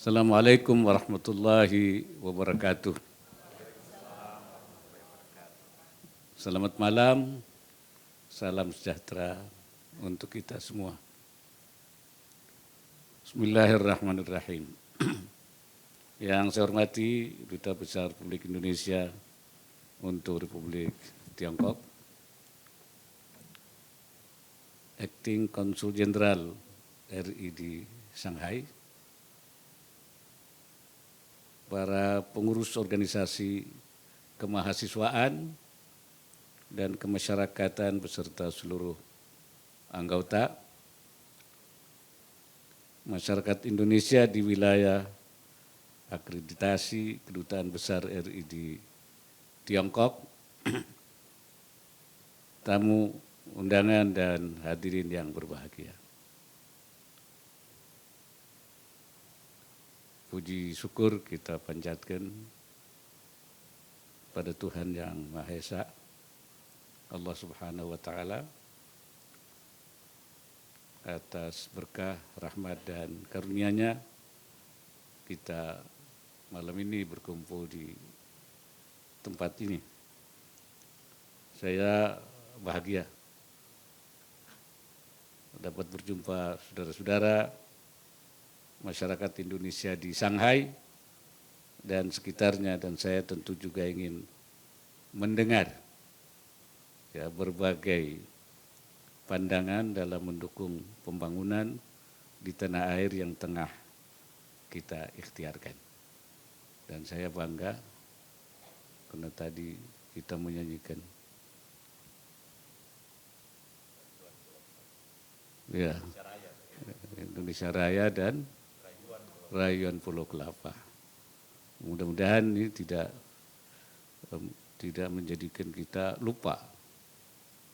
Assalamualaikum warahmatullahi wabarakatuh. Selamat malam, salam sejahtera untuk kita semua. Bismillahirrahmanirrahim. Yang saya hormati Duta Besar Republik Indonesia untuk Republik Tiongkok, Acting Konsul Jenderal RI di Shanghai, para pengurus organisasi kemahasiswaan dan kemasyarakatan beserta seluruh anggota, masyarakat Indonesia di wilayah akreditasi Kedutaan Besar RI di Tiongkok, tamu undangan dan hadirin yang berbahagia. Puji syukur kita panjatkan pada Tuhan Yang Maha Esa, Allah Subhanahu wa Ta'ala, atas berkah, rahmat dan karunia-Nya kita malam ini berkumpul di tempat ini. Saya bahagia dapat berjumpa saudara-saudara masyarakat Indonesia di Shanghai dan sekitarnya, dan saya tentu juga ingin mendengar ya berbagai pandangan dalam mendukung pembangunan di tanah air yang tengah kita ikhtiarkan. Dan saya bangga karena tadi kita menyanyikan ya Indonesia Raya dan Rayuan Pulau Kelapa. Mudah-mudahan ini tidak menjadikan kita lupa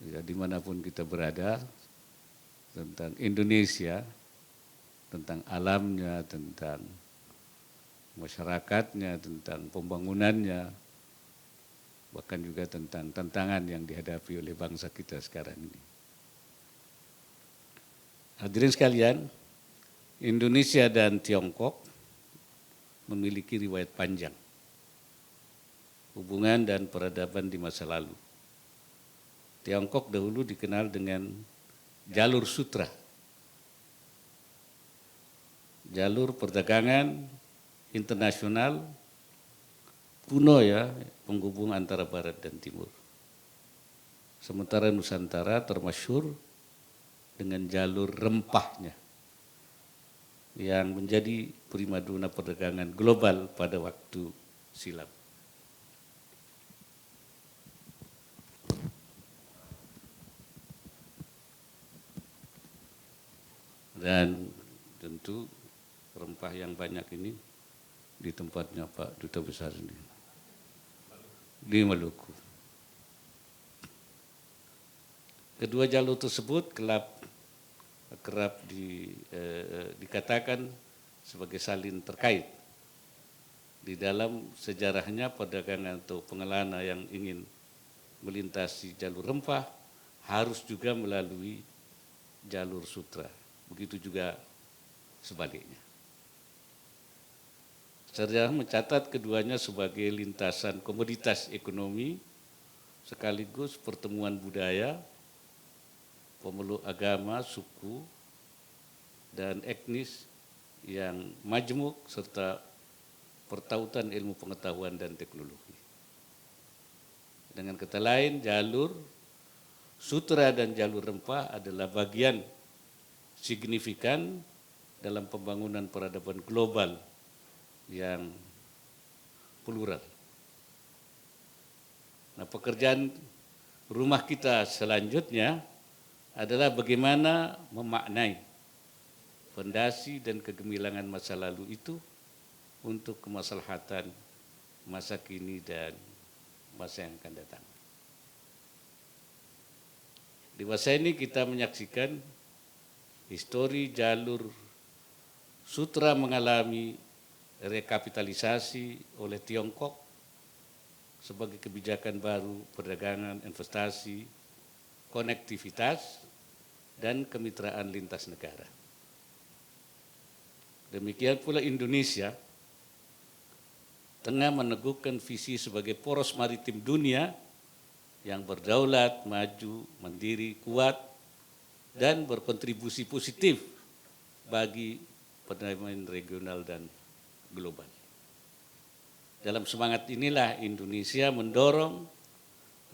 ya, dimanapun kita berada tentang Indonesia, tentang alamnya, tentang masyarakatnya, tentang pembangunannya, bahkan juga tentang tantangan yang dihadapi oleh bangsa kita sekarang ini. Hadirin sekalian, Indonesia dan Tiongkok memiliki riwayat panjang hubungan dan peradaban di masa lalu. Tiongkok dahulu dikenal dengan jalur sutra, jalur perdagangan internasional kuno ya, penghubung antara barat dan timur. Sementara Nusantara termasyhur dengan jalur rempahnya yang menjadi primadona perdagangan global pada waktu silam. Dan tentu rempah yang banyak ini di tempatnya Pak Duta Besar ini, di Maluku. Kedua jalur tersebut kerap dikatakan sebagai saling terkait. Di dalam sejarahnya perdagangan atau pengelana yang ingin melintasi jalur rempah harus juga melalui jalur sutra. Begitu juga sebaliknya. Sejarah mencatat keduanya sebagai lintasan komoditas ekonomi sekaligus pertemuan budaya, pemeluk agama, suku, dan etnis yang majmuk serta pertautan ilmu pengetahuan dan teknologi. Dengan kata lain, jalur sutra dan jalur rempah adalah bagian signifikan dalam pembangunan peradaban global yang plural. Nah, pekerjaan rumah kita selanjutnya adalah bagaimana memaknai fondasi dan kegemilangan masa lalu itu untuk kemaslahatan masa kini dan masa yang akan datang. Di masa ini kita menyaksikan histori jalur sutra mengalami rekapitalisasi oleh Tiongkok sebagai kebijakan baru perdagangan, investasi, konektivitas, dan kemitraan lintas negara. Demikian pula Indonesia tengah meneguhkan visi sebagai poros maritim dunia yang berdaulat, maju, mandiri, kuat, dan berkontribusi positif bagi perdamaian regional dan global. Dalam semangat inilah Indonesia mendorong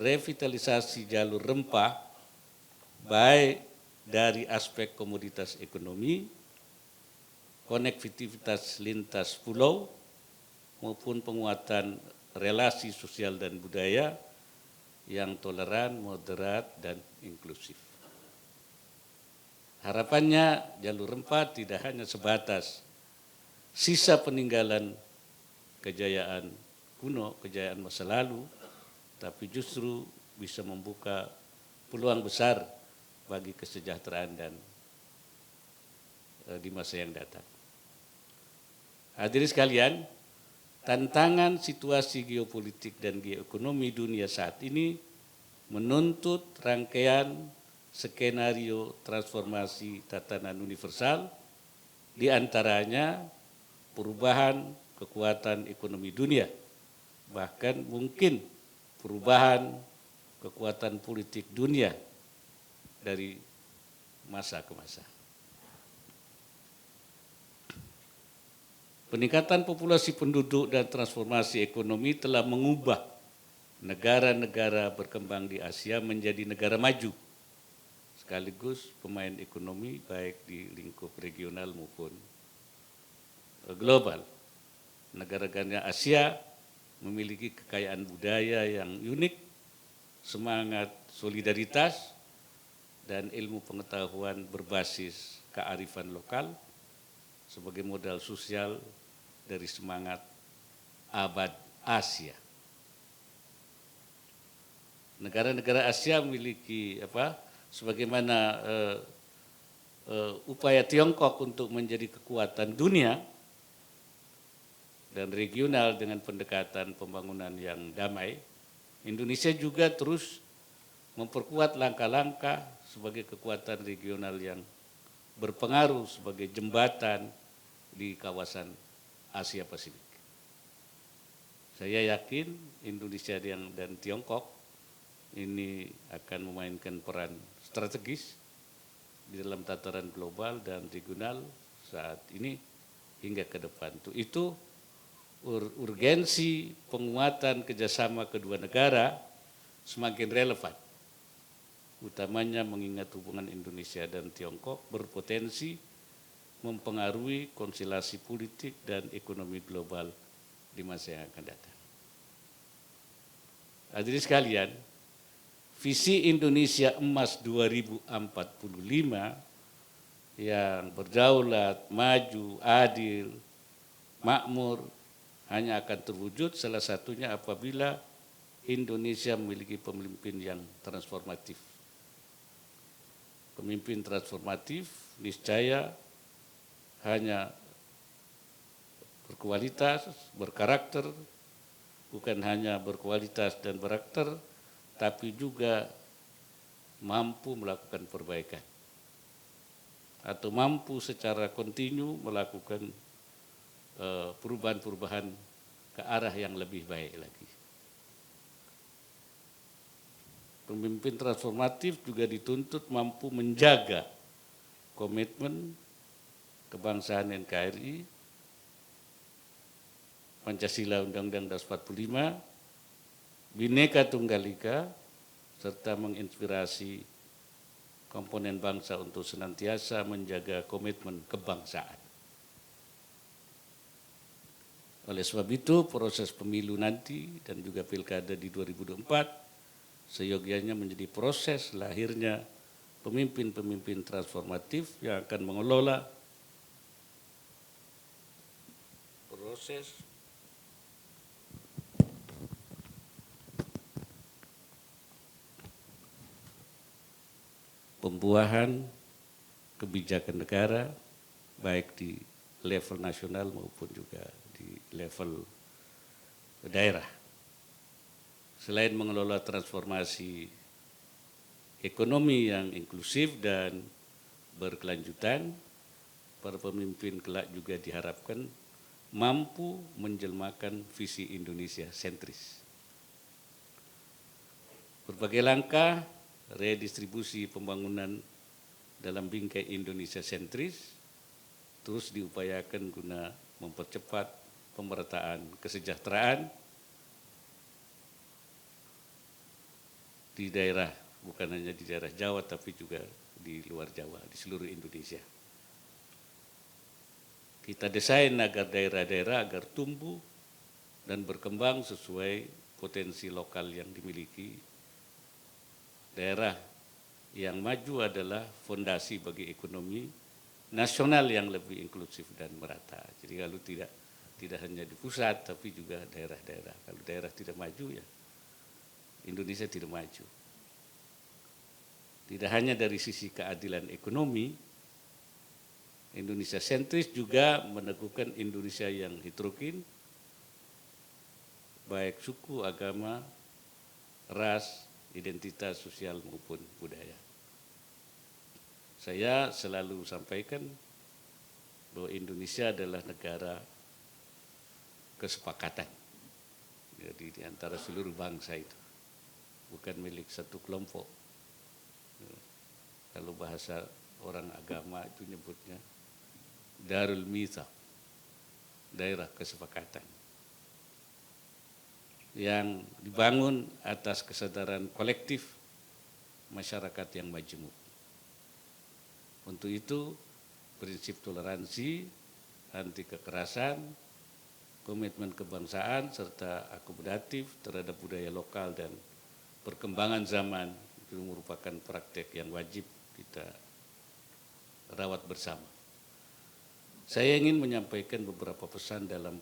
revitalisasi jalur rempah baik dari aspek komoditas ekonomi, konektivitas lintas pulau, maupun penguatan relasi sosial dan budaya yang toleran, moderat, dan inklusif. Harapannya jalur rempah tidak hanya sebatas sisa peninggalan kejayaan kuno, kejayaan masa lalu, tapi justru bisa membuka peluang besar bagi kesejahteraan dan di masa yang datang. Hadirin sekalian, tantangan situasi geopolitik dan geoekonomi dunia saat ini menuntut rangkaian skenario transformasi tatanan universal, di antaranya perubahan kekuatan ekonomi dunia, bahkan mungkin perubahan kekuatan politik dunia dari masa ke masa. Peningkatan populasi penduduk dan transformasi ekonomi telah mengubah negara-negara berkembang di Asia menjadi negara maju, sekaligus pemain ekonomi baik di lingkup regional maupun global. Negara-negara Asia memiliki kekayaan budaya yang unik, semangat solidaritas, dan ilmu pengetahuan berbasis kearifan lokal sebagai modal sosial dari semangat abad Asia. Negara-negara Asia memiliki sebagaimana upaya Tiongkok untuk menjadi kekuatan dunia dan regional dengan pendekatan pembangunan yang damai, Indonesia juga terus memperkuat langkah-langkah sebagai kekuatan regional yang berpengaruh sebagai jembatan di kawasan Asia Pasifik. Saya yakin Indonesia dan Tiongkok ini akan memainkan peran strategis di dalam tataran global dan regional saat ini hingga ke depan. Itu urgensi penguatan kerjasama kedua negara semakin relevan, utamanya mengingat hubungan Indonesia dan Tiongkok berpotensi mempengaruhi konstelasi politik dan ekonomi global di masa yang akan datang. Hadirin sekalian, visi Indonesia Emas 2045 yang berdaulat, maju, adil, makmur hanya akan terwujud salah satunya apabila Indonesia memiliki pemimpin yang transformatif. Pemimpin transformatif niscaya hanya berkualitas, berkarakter, bukan hanya berkualitas dan berkarakter, tapi juga mampu melakukan perbaikan atau mampu secara kontinu melakukan perubahan-perubahan ke arah yang lebih baik lagi. Pemimpin transformatif juga dituntut mampu menjaga komitmen kebangsaan NKRI, Pancasila Undang-Undang Dasar 45, Bhinneka Tunggal Ika, serta menginspirasi komponen bangsa untuk senantiasa menjaga komitmen kebangsaan. Oleh sebab itu, proses pemilu nanti dan juga pilkada di 2024 seyogianya menjadi proses lahirnya pemimpin-pemimpin transformatif yang akan mengelola proses pembuahan kebijakan negara baik di level nasional maupun juga di level daerah. Selain mengelola transformasi ekonomi yang inklusif dan berkelanjutan, para pemimpin kelak juga diharapkan mampu menjelmakan visi Indonesia sentris. Berbagai langkah redistribusi pembangunan dalam bingkai Indonesia sentris terus diupayakan guna mempercepat pemerataan kesejahteraan di daerah, bukan hanya di daerah Jawa tapi juga di luar Jawa, di seluruh Indonesia. Kita desain agar daerah-daerah agar tumbuh dan berkembang sesuai potensi lokal yang dimiliki. Daerah yang maju adalah fondasi bagi ekonomi nasional yang lebih inklusif dan merata. Jadi kalau tidak hanya di pusat tapi juga daerah-daerah. Kalau daerah tidak maju ya Indonesia tidak maju. Tidak hanya dari sisi keadilan ekonomi, Indonesia sentris juga meneguhkan Indonesia yang heterogen, baik suku, agama, ras, identitas sosial maupun budaya. Saya selalu sampaikan bahwa Indonesia adalah negara kesepakatan. Jadi di antara seluruh bangsa itu, bukan milik satu kelompok. Kalau bahasa orang agama itu nyebutnya Darul Mitsaq, daerah kesepakatan, yang dibangun atas kesadaran kolektif masyarakat yang majemuk. Untuk itu, prinsip toleransi, anti kekerasan, komitmen kebangsaan, serta akomodatif terhadap budaya lokal dan perkembangan zaman itu merupakan praktek yang wajib kita rawat bersama. Saya ingin menyampaikan beberapa pesan dalam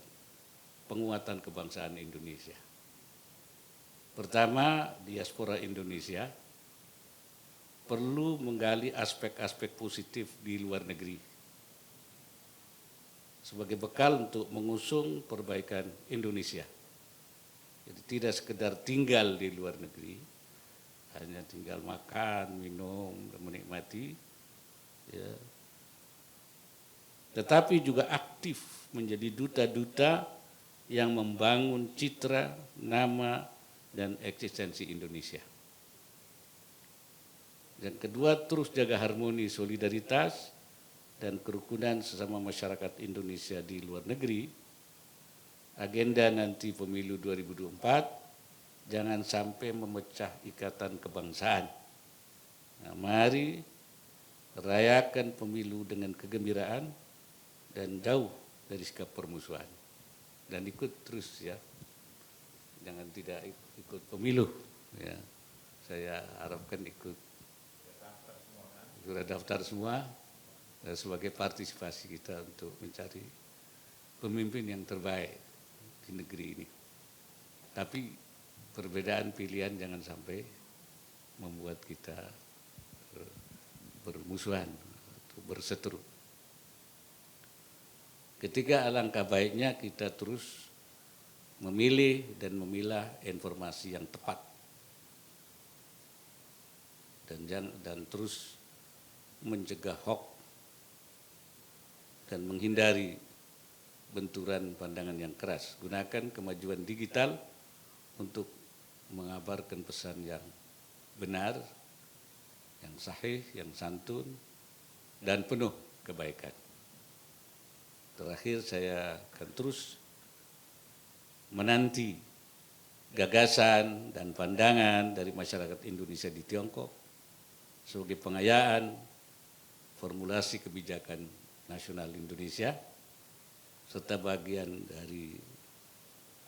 penguatan kebangsaan Indonesia. Pertama, diaspora Indonesia perlu menggali aspek-aspek positif di luar negeri sebagai bekal untuk mengusung perbaikan Indonesia. Jadi tidak sekedar tinggal di luar negeri, hanya tinggal makan, minum, dan menikmati, ya. Tetapi juga aktif menjadi duta-duta yang membangun citra, nama, dan eksistensi Indonesia. Yang kedua, terus jaga harmoni, solidaritas, dan kerukunan sesama masyarakat Indonesia di luar negeri. Agenda nanti pemilu 2024, jangan sampai memecah ikatan kebangsaan. Nah, mari rayakan pemilu dengan kegembiraan dan jauh dari sikap permusuhan. Dan ikut terus ya, jangan tidak ikut pemilu. Ya, saya harapkan ikut. Sudah daftar semua sebagai partisipasi kita untuk mencari pemimpin yang terbaik di negeri ini. Tapi perbedaan pilihan jangan sampai membuat kita bermusuhan atau berseteru. Ketika alangkah baiknya kita terus memilih dan memilah informasi yang tepat dan terus mencegah hoax dan menghindari benturan pandangan yang keras. Gunakan kemajuan digital untuk mengabarkan pesan yang benar, yang sahih, yang santun, dan penuh kebaikan. Terakhir, saya akan terus menanti gagasan dan pandangan dari masyarakat Indonesia di Tiongkok sebagai pengayaan formulasi kebijakan nasional Indonesia serta bagian dari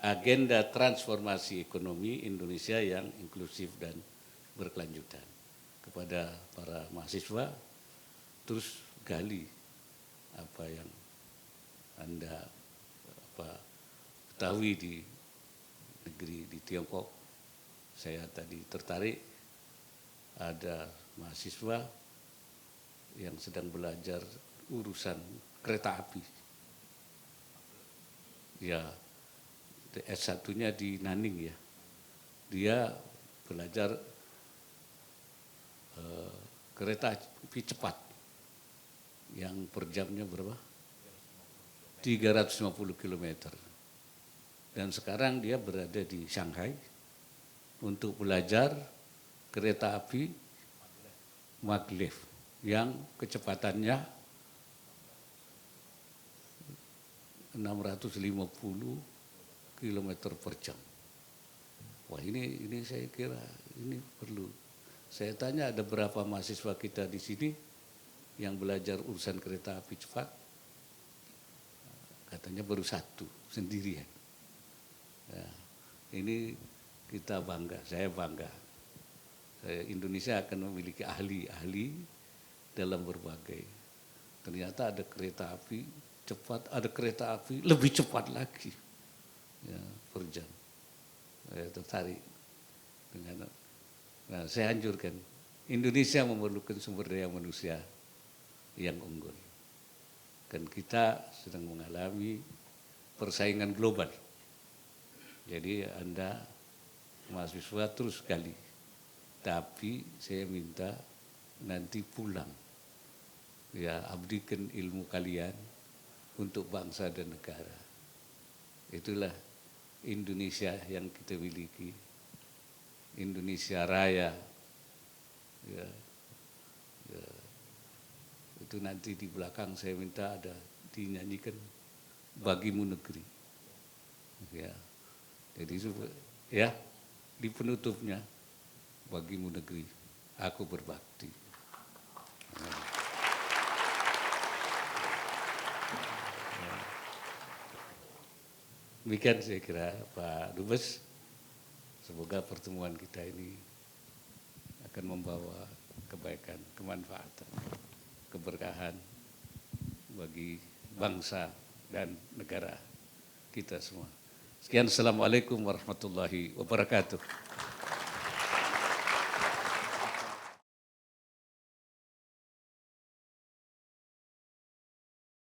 agenda transformasi ekonomi Indonesia yang inklusif dan berkelanjutan. Kepada para mahasiswa, terus gali apa yang Anda ketahui di negeri di Tiongkok. Saya tadi tertarik, ada mahasiswa yang sedang belajar urusan kereta api. Ya, S1-nya di Nanning ya. Dia belajar kereta api cepat. yang per jamnya berapa? 350 km. Dan sekarang dia berada di Shanghai untuk belajar kereta api maglev yang kecepatannya 650 km per jam. Wah ini saya kira ini perlu. Saya tanya ada berapa mahasiswa kita di sini yang belajar urusan kereta api cepat? Katanya baru satu sendirian. Ya, ini kita bangga, saya bangga. Indonesia akan memiliki ahli-ahli dalam berbagai. Ternyata ada kereta api cepat, ada kereta api lebih cepat lagi ya, per jam. Saya tertarik dengan. Nah, saya anjurkan Indonesia memerlukan sumber daya manusia yang unggul. Dan kita sedang mengalami persaingan global. Jadi Anda mahasiswa terus sekali. Tapi saya minta nanti pulang. Ya, abdikan ilmu kalian untuk bangsa dan negara. Itulah Indonesia yang kita miliki. Indonesia Raya. Ya, ya. Itu nanti di belakang saya minta ada dinyanyikan Bagimu Negeri. Ya. Jadi ya di penutupnya Bagimu Negeri aku berbakti. Demikian saya kira Pak Dubes. Semoga pertemuan kita ini akan membawa kebaikan, kemanfaatan, keberkahan bagi bangsa dan negara kita semua. Sekian, Assalamualaikum warahmatullahi wabarakatuh.